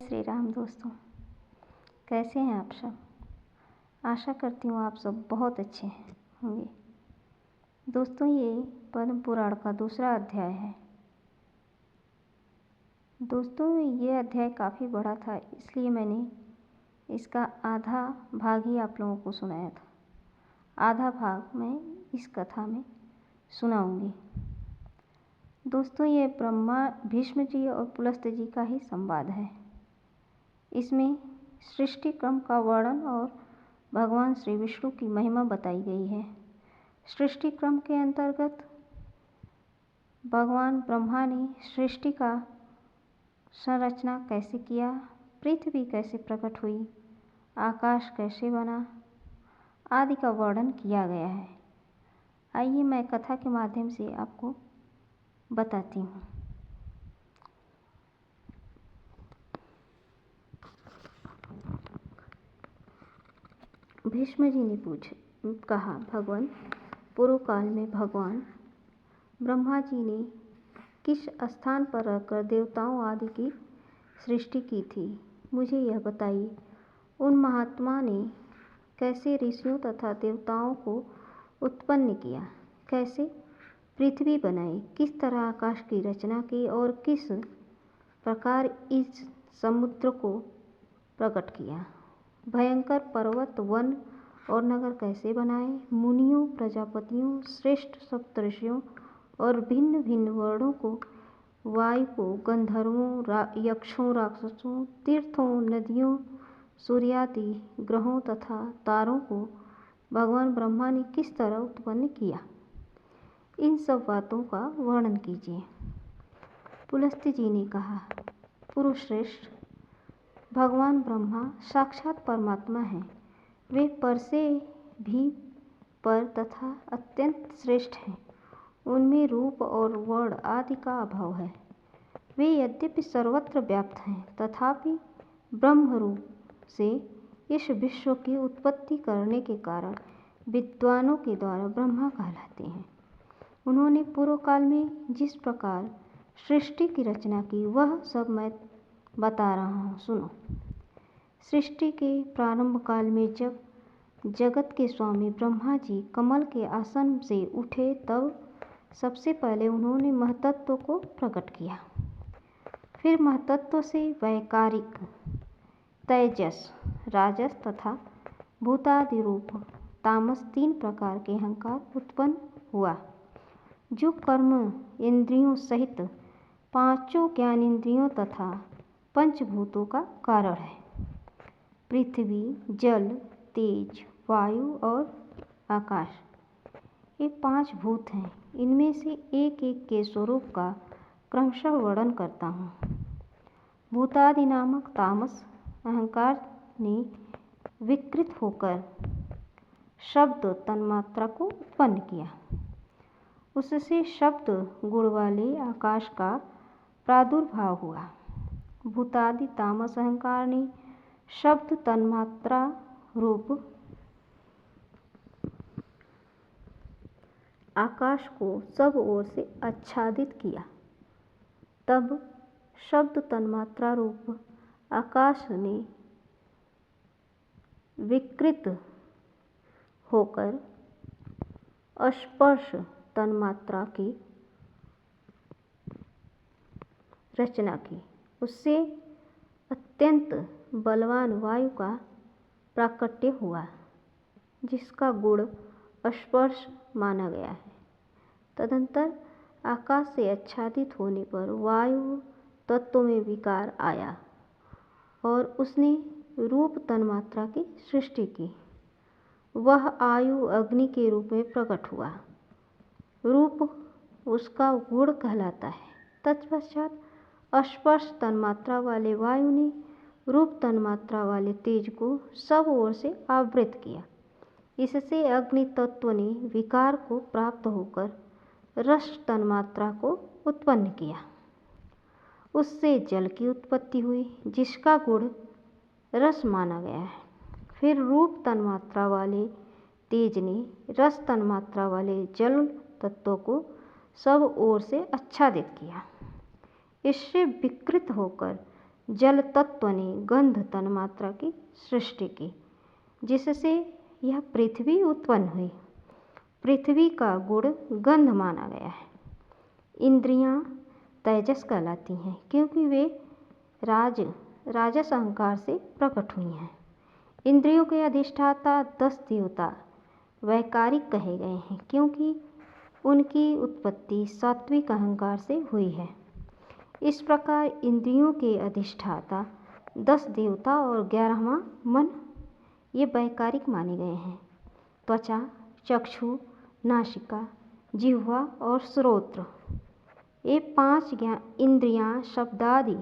श्री राम दोस्तों, कैसे हैं आप सब। आशा करती हूँ आप सब बहुत अच्छे होंगे। दोस्तों, ये पद्म पुराण का दूसरा अध्याय है। दोस्तों, ये अध्याय काफ़ी बड़ा था, इसलिए मैंने इसका आधा भाग ही आप लोगों को सुनाया था। आधा भाग मैं इस कथा में सुनाऊंगी। दोस्तों, ये ब्रह्मा, भीष्म जी और पुलस्त्य जी का ही संवाद है। इसमें सृष्टि क्रम का वर्णन और भगवान श्री विष्णु की महिमा बताई गई है। सृष्टि क्रम के अंतर्गत भगवान ब्रह्मा ने सृष्टि का संरचना कैसे किया, पृथ्वी कैसे प्रकट हुई, आकाश कैसे बना आदि का वर्णन किया गया है। आइए मैं कथा के माध्यम से आपको बताती हूँ। भीष्म जी ने कहा, भगवान, पूर्व काल में भगवान ब्रह्मा जी ने किस स्थान पर रहकर देवताओं आदि की सृष्टि की थी, मुझे यह बताइए। उन महात्मा ने कैसे ऋषियों तथा देवताओं को उत्पन्न किया, कैसे पृथ्वी बनाई, किस तरह आकाश की रचना की और किस प्रकार इस समुद्र को प्रकट किया। भयंकर पर्वत, वन और नगर कैसे बनाए, मुनियों, प्रजापतियों, श्रेष्ठ सप्तर्षियों और भिन्न भिन्न वर्णों को, वायु को, गंधर्वों, यक्षों, राक्षसों, तीर्थों, नदियों, सूर्यादि ग्रहों तथा तारों को भगवान ब्रह्मा ने किस तरह उत्पन्न किया, इन सब बातों का वर्णन कीजिए। पुलस्त्य जी ने कहा, पुरुषश्रेष्ठ, भगवान ब्रह्मा साक्षात परमात्मा हैं। वे पर से भी पर तथा अत्यंत श्रेष्ठ हैं। उनमें रूप और वर्ण आदि का अभाव है। वे यद्यपि सर्वत्र व्याप्त हैं, तथापि ब्रह्म रूप से इस विश्व की उत्पत्ति करने के कारण विद्वानों के द्वारा ब्रह्मा कहलाते हैं। उन्होंने पूर्व काल में जिस प्रकार सृष्टि की रचना की, वह सब मैं बता रहा हूँ, सुनो। सृष्टि के प्रारंभ काल में जब जगत के स्वामी ब्रह्मा जी कमल के आसन से उठे, तब सबसे पहले उन्होंने महतत्व को प्रकट किया। फिर महतत्व से वैकारिक, तेजस, राजस तथा भूतादि रूप, तामस, तीन प्रकार के अहंकार उत्पन्न हुआ, जो कर्म इंद्रियों सहित पांचों ज्ञानेंद्रियों तथा पंचभूतों का कारण है। पृथ्वी, जल, तेज, वायु और आकाश, ये पांच भूत हैं। इनमें से एक एक के स्वरूप का क्रमशः वर्णन करता हूँ। भूतादि नामक तामस अहंकार ने विकृत होकर शब्द तन्मात्रा को उत्पन्न किया। उससे शब्द गुण वाले आकाश का प्रादुर्भाव हुआ। भूतादि तामस अहंकार ने शब्द तन्मात्रा रूप आकाश को सब ओर से आच्छादित किया। तब शब्द तन्मात्रा रूप आकाश ने विकृत होकर स्पर्श तन्मात्रा की रचना की। उससे अत्यंत बलवान वायु का प्राकट्य हुआ, जिसका गुण स्पर्श माना गया है। तदंतर आकाश से आच्छादित होने पर वायु तत्व में विकार आया और उसने रूप तन्मात्रा की सृष्टि की। वह आयु अग्नि के रूप में प्रकट हुआ। रूप उसका गुण कहलाता है। तत्पश्चात स्पर्श तन्मात्रा वाले वायु ने रूप तन्मात्रा वाले तेज को सब ओर से आवृत किया। इससे अग्नि तत्व ने विकार को प्राप्त होकर रस तन्मात्रा को उत्पन्न किया। उससे जल की उत्पत्ति हुई, जिसका गुण रस माना गया है। फिर रूप तन्मात्रा वाले तेज ने रस तन्मात्रा वाले जल तत्व को सब ओर से आच्छादित किया। इससे विकृत होकर जल तत्व ने गंध तन्मात्रा की सृष्टि की, जिससे यह पृथ्वी उत्पन्न हुई। पृथ्वी का गुण गंध माना गया है। इंद्रियां तेजस कहलाती हैं, क्योंकि वे राजस अहंकार से प्रकट हुई हैं। इंद्रियों के अधिष्ठाता 10 देवता वैकारिक कहे गए हैं, क्योंकि उनकी उत्पत्ति सात्विक अहंकार से हुई है। इस प्रकार इंद्रियों के अधिष्ठाता 10 देवता और 11वां मन ये वैकारिक माने गए हैं। त्वचा, चक्षु, नासिका, जिह्वा और श्रोत्र, ये 5 इंद्रियां शब्दादि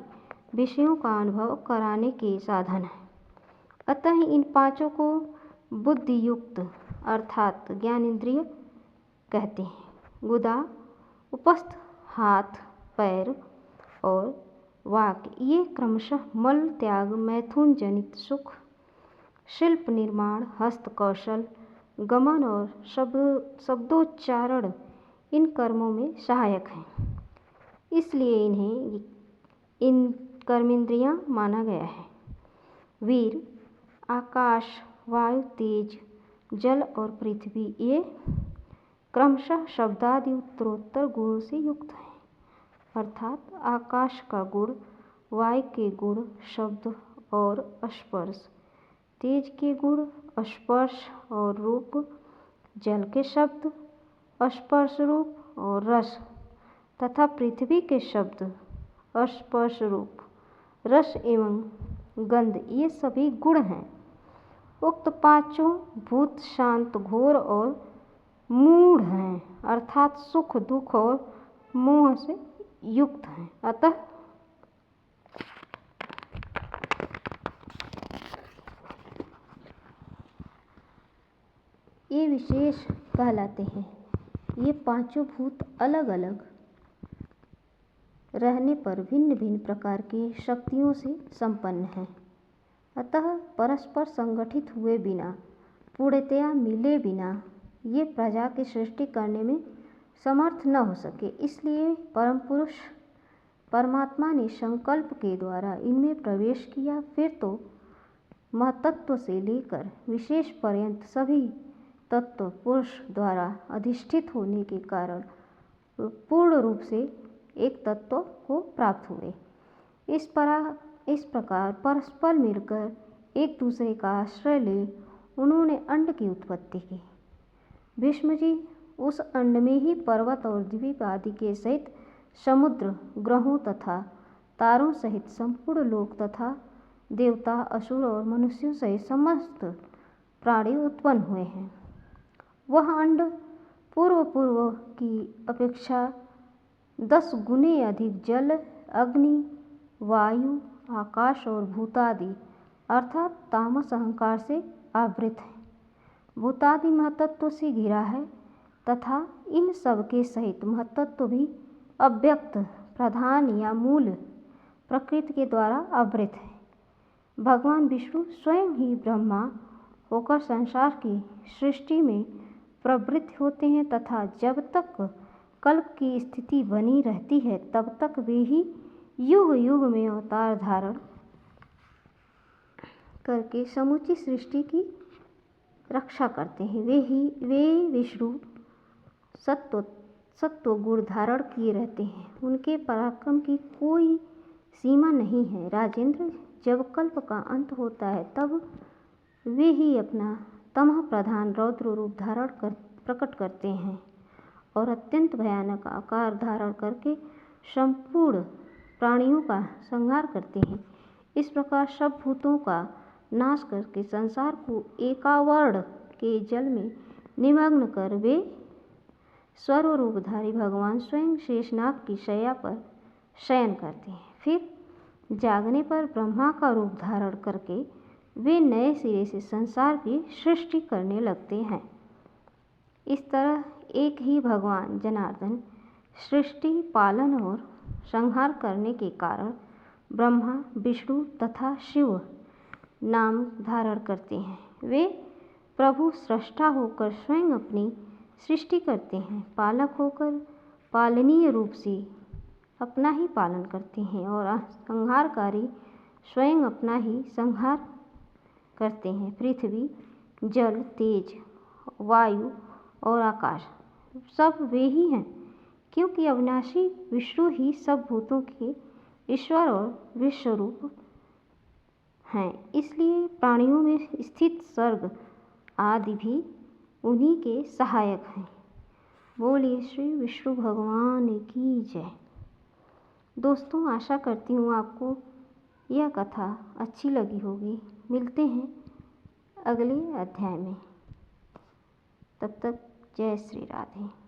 विषयों का अनुभव कराने के साधन हैं। अतः इन 5 को बुद्धियुक्त अर्थात ज्ञानेंद्रिय कहते हैं। गुदा, उपस्थ, हाथ, पैर और वाक ये क्रमशः मल त्याग, मैथुन जनित सुख, शिल्प निर्माण, हस्त कौशल, गमन और शब्दोच्चारण इन कर्मों में सहायक हैं। इसलिए इन्हें इन कर्मेंद्रियां माना गया है। वीर, आकाश, वायु, तेज, जल और पृथ्वी ये क्रमशः शब्दादि उत्तरोत्तर गुणों से युक्त हैं। अर्थात आकाश का गुण, वायु के गुण शब्द और स्पर्श, तेज के गुण स्पर्श और रूप, जल के शब्द स्पर्श रूप और रस तथा पृथ्वी के शब्द स्पर्श रूप रस एवं गंध ये सभी गुण हैं। उक्त 5 भूत शांत, घोर और मूढ़ हैं, अर्थात सुख, दुख और मोह से युक्त हैं। अतः ये विशेष कहलाते हैं। ये 5 भूत अलग अलग रहने पर भिन्न भिन्न प्रकार की शक्तियों से संपन्न हैं। अतः परस्पर संगठित हुए बिना, पूर्णतया मिले बिना ये प्रजा की सृष्टि करने में समर्थ न हो सके। इसलिए परम पुरुष परमात्मा ने संकल्प के द्वारा इनमें प्रवेश किया। फिर तो महतत्व से लेकर विशेष पर्यंत सभी तत्व पुरुष द्वारा अधिष्ठित होने के कारण पूर्ण रूप से एक तत्व को प्राप्त हुए। इस प्रकार परस्पर मिलकर एक दूसरे का आश्रय ले उन्होंने अंड की उत्पत्ति की। भीष्म जी उस अंड में ही पर्वत और द्वीप आदि के सहित समुद्र, ग्रहों तथा तारों सहित संपूर्ण लोक तथा देवता, असुर और मनुष्यों सहित समस्त प्राणी उत्पन्न हुए हैं। वह अंड पूर्व की अपेक्षा 10 गुने अधिक जल, अग्नि, वायु, आकाश और भूतादि अर्थात तामस अहंकार से आवृत है। भूतादि महतत्व से घिरा है तथा इन सब के सहित महतत्व भी अव्यक्त, प्रधान या मूल प्रकृति के द्वारा आवृत है। भगवान विष्णु स्वयं ही ब्रह्मा होकर संसार की सृष्टि में प्रवृत्त होते हैं तथा जब तक कल्प की स्थिति बनी रहती है तब तक वे ही युग युग में अवतार धारण करके समूची सृष्टि की रक्षा करते हैं। वे विष्णु सत्व गुण धारण किए रहते हैं। उनके पराक्रम की कोई सीमा नहीं है। राजेंद्र, जब कल्प का अंत होता है तब वे ही अपना तमः प्रधान रौद्र रूप धारण कर प्रकट करते हैं और अत्यंत भयानक आकार धारण करके संपूर्ण प्राणियों का संहार करते हैं। इस प्रकार सब भूतों का नाश करके संसार को एकावर्ण के जल में निमग्न कर वे सर्वरूपधारी भगवान स्वयं शेषनाग की शैया पर शयन करते हैं। फिर जागने पर ब्रह्मा का रूप धारण करके वे नए सिरे से संसार की सृष्टि करने लगते हैं। इस तरह एक ही भगवान जनार्दन सृष्टि, पालन और संहार करने के कारण ब्रह्मा, विष्णु तथा शिव नाम धारण करते हैं। वे प्रभु सृष्टा होकर स्वयं अपनी सृष्टि करते हैं, पालक होकर पालनीय रूप से अपना ही पालन करते हैं और संहारकारी स्वयं अपना ही संहार करते हैं। पृथ्वी, जल, तेज, वायु और आकाश सब वे ही हैं, क्योंकि अविनाशी विष्णु ही सब भूतों के ईश्वर और विश्वरूप हैं। इसलिए प्राणियों में स्थित सर्ग आदि भी उन्हीं के सहायक हैं। बोलिए श्री विष्णु भगवान की जय। दोस्तों, आशा करती हूँ आपको यह कथा अच्छी लगी होगी। मिलते हैं अगले अध्याय में। तब तक जय श्री राधे।